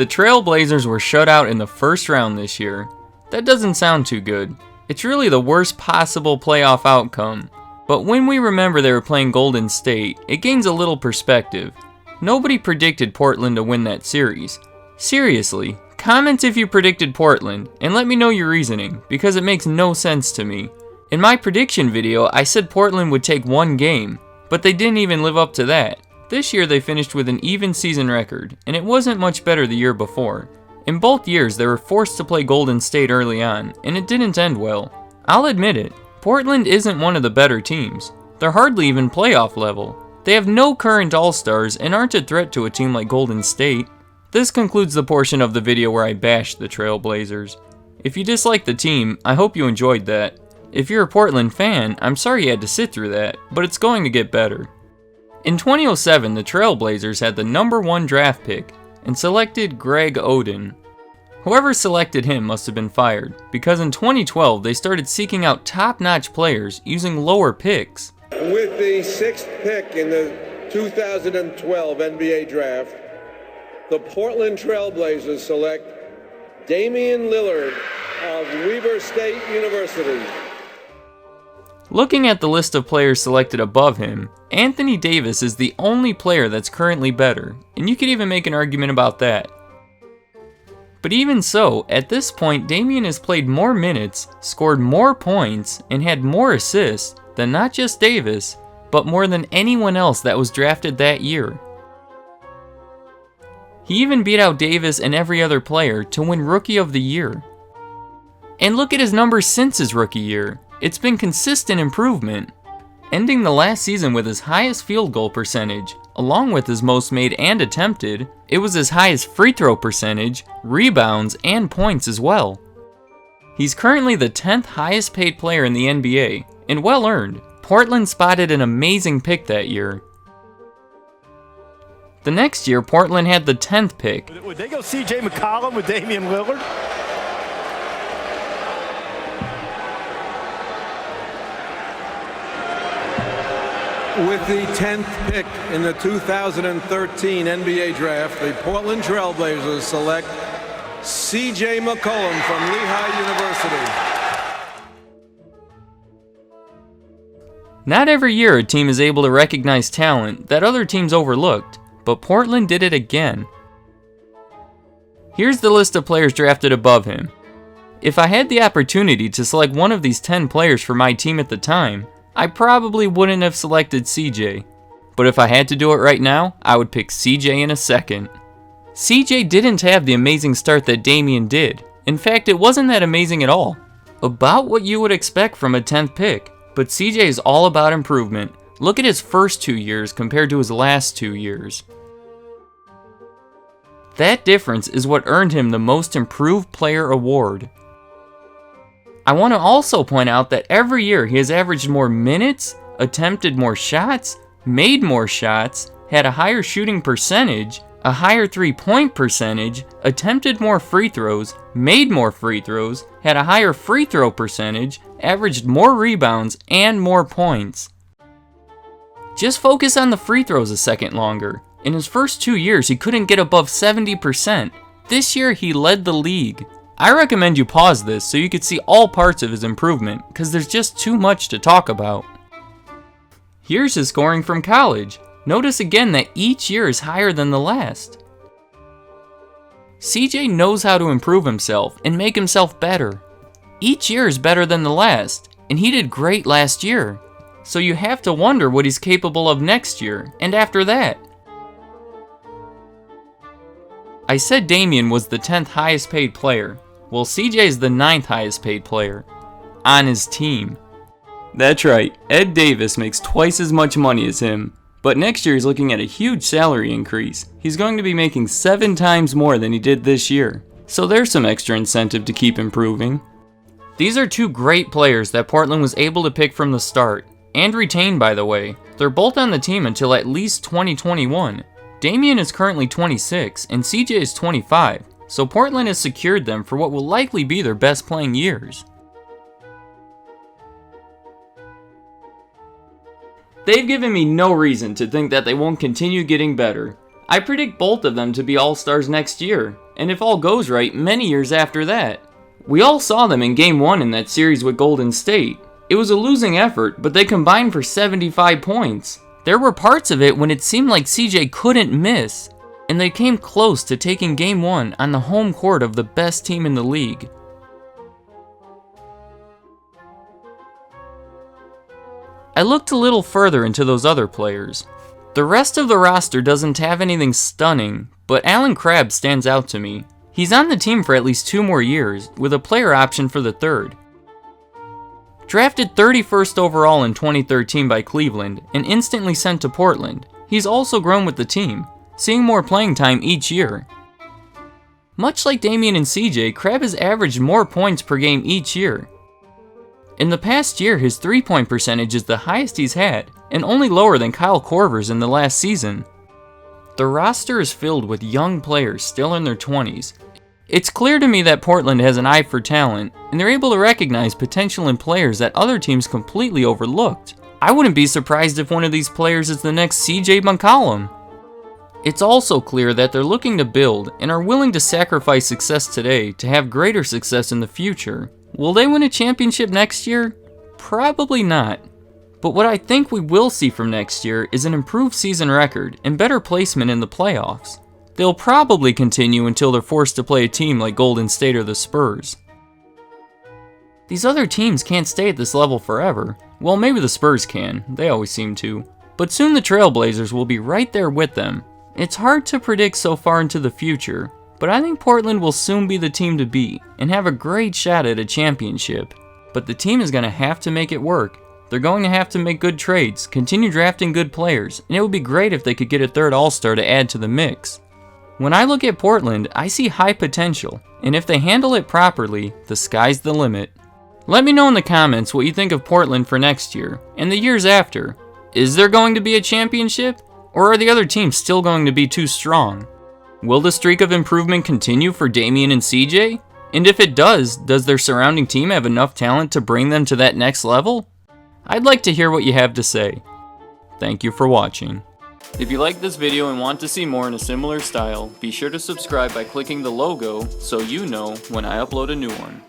The Trailblazers were shut out in the first round this year. That doesn't sound too good. It's really the worst possible playoff outcome. But when we remember they were playing Golden State, it gains a little perspective. Nobody predicted Portland to win that series. Seriously, comment if you predicted Portland, and let me know your reasoning, because it makes no sense to me. In my prediction video, I said Portland would take one game, but they didn't even live up to that. This year they finished with an even season record, and it wasn't much better the year before. In both years, they were forced to play Golden State early on, and it didn't end well. I'll admit it, Portland isn't one of the better teams. They're hardly even playoff level. They have no current all-stars and aren't a threat to a team like Golden State. This concludes the portion of the video where I bashed the Trailblazers. If you dislike the team, I hope you enjoyed that. If you're a Portland fan, I'm sorry you had to sit through that, but it's going to get better. In 2007, the Trailblazers had the #1 draft pick and selected Greg Oden. Whoever selected him must have been fired, because in 2012 they started seeking out top-notch players using lower picks. With the 6th pick in the 2012 NBA Draft, the Portland Trailblazers select Damian Lillard of Weber State University. Looking at the list of players selected above him, Anthony Davis is the only player that's currently better, and you could even make an argument about that. But even so, at this point, Damian has played more minutes, scored more points, and had more assists than not just Davis, but more than anyone else that was drafted that year. He even beat out Davis and every other player to win Rookie of the Year. And look at his numbers since his rookie year. It's been consistent improvement, ending the last season with his highest field goal percentage, along with his most made and attempted. It was his highest free throw percentage, rebounds, and points as well. He's currently the 10th highest paid player in the NBA, and well earned. Portland spotted an amazing pick that year. The next year, Portland had the 10th pick. Would they go CJ McCollum with Damian Lillard? With the 10th pick in the 2013 NBA Draft, the Portland Trailblazers select CJ McCollum from Lehigh University. Not every year a team is able to recognize talent that other teams overlooked, but Portland did it again. Here's the list of players drafted above him. If I had the opportunity to select one of these 10 players for my team at the time, I probably wouldn't have selected CJ. But if I had to do it right now, I would pick CJ in a second. CJ didn't have the amazing start that Damian did. In fact, it wasn't that amazing at all. About what you would expect from a 10th pick. But CJ is all about improvement. Look at his first 2 years compared to his last 2 years. That difference is what earned him the Most Improved Player award. I want to also point out that every year he has averaged more minutes, attempted more shots, made more shots, had a higher shooting percentage, a higher three-point percentage, attempted more free throws, made more free throws, had a higher free throw percentage, averaged more rebounds, and more points. Just focus on the free throws a second longer. In his first 2 years, he couldn't get above 70%. This year, he led the league. I recommend you pause this so you could see all parts of his improvement, because there's just too much to talk about. Here's his scoring from college. Notice again that each year is higher than the last. CJ knows how to improve himself and make himself better. Each year is better than the last, and he did great last year. So you have to wonder what he's capable of next year, and after that. I said Damian was the 10th highest paid player. Well, CJ is the 9th highest paid player. On his team. That's right, Ed Davis makes twice as much money as him. But next year he's looking at a huge salary increase. He's going to be making 7 times more than he did this year. So there's some extra incentive to keep improving. These are 2 great players that Portland was able to pick from the start. And retain, by the way. They're both on the team until at least 2021. Damian is currently 26 and CJ is 25. So Portland has secured them for what will likely be their best playing years. They've given me no reason to think that they won't continue getting better. I predict both of them to be All-Stars next year, and if all goes right, many years after that. We all saw them in Game 1 in that series with Golden State. It was a losing effort, but they combined for 75 points. There were parts of it when it seemed like CJ couldn't miss, and they came close to taking Game 1 on the home court of the best team in the league. I looked a little further into those other players. The rest of the roster doesn't have anything stunning, but Allen Crabbe stands out to me. He's on the team for at least 2 more years, with a player option for the 3rd. Drafted 31st overall in 2013 by Cleveland and instantly sent to Portland, he's also grown with the team, seeing more playing time each year. Much like Damian and CJ, Crabbe has averaged more points per game each year. In the past year, his 3-point percentage is the highest he's had, and only lower than Kyle Korver's in the last season. The roster is filled with young players still in their 20s. It's clear to me that Portland has an eye for talent, and they're able to recognize potential in players that other teams completely overlooked. I wouldn't be surprised if one of these players is the next CJ McCollum. It's also clear that they're looking to build and are willing to sacrifice success today to have greater success in the future. Will they win a championship next year? Probably not. But what I think we will see from next year is an improved season record and better placement in the playoffs. They'll probably continue until they're forced to play a team like Golden State or the Spurs. These other teams can't stay at this level forever. Well, maybe the Spurs can, they always seem to. But soon the Trailblazers will be right there with them. It's hard to predict so far into the future, but I think Portland will soon be the team to beat and have a great shot at a championship. But the team is going to have to make it work. They're going to have to make good trades, continue drafting good players, and it would be great if they could get a 3rd All-Star to add to the mix. When I look at Portland, I see high potential, and if they handle it properly, the sky's the limit. Let me know in the comments what you think of Portland for next year, and the years after. Is there going to be a championship, or are the other teams still going to be too strong? Will the streak of improvement continue for Damian and CJ? And if it does their surrounding team have enough talent to bring them to that next level? I'd like to hear what you have to say. Thank you for watching. If you liked this video and want to see more in a similar style, be sure to subscribe by clicking the logo so you know when I upload a new one.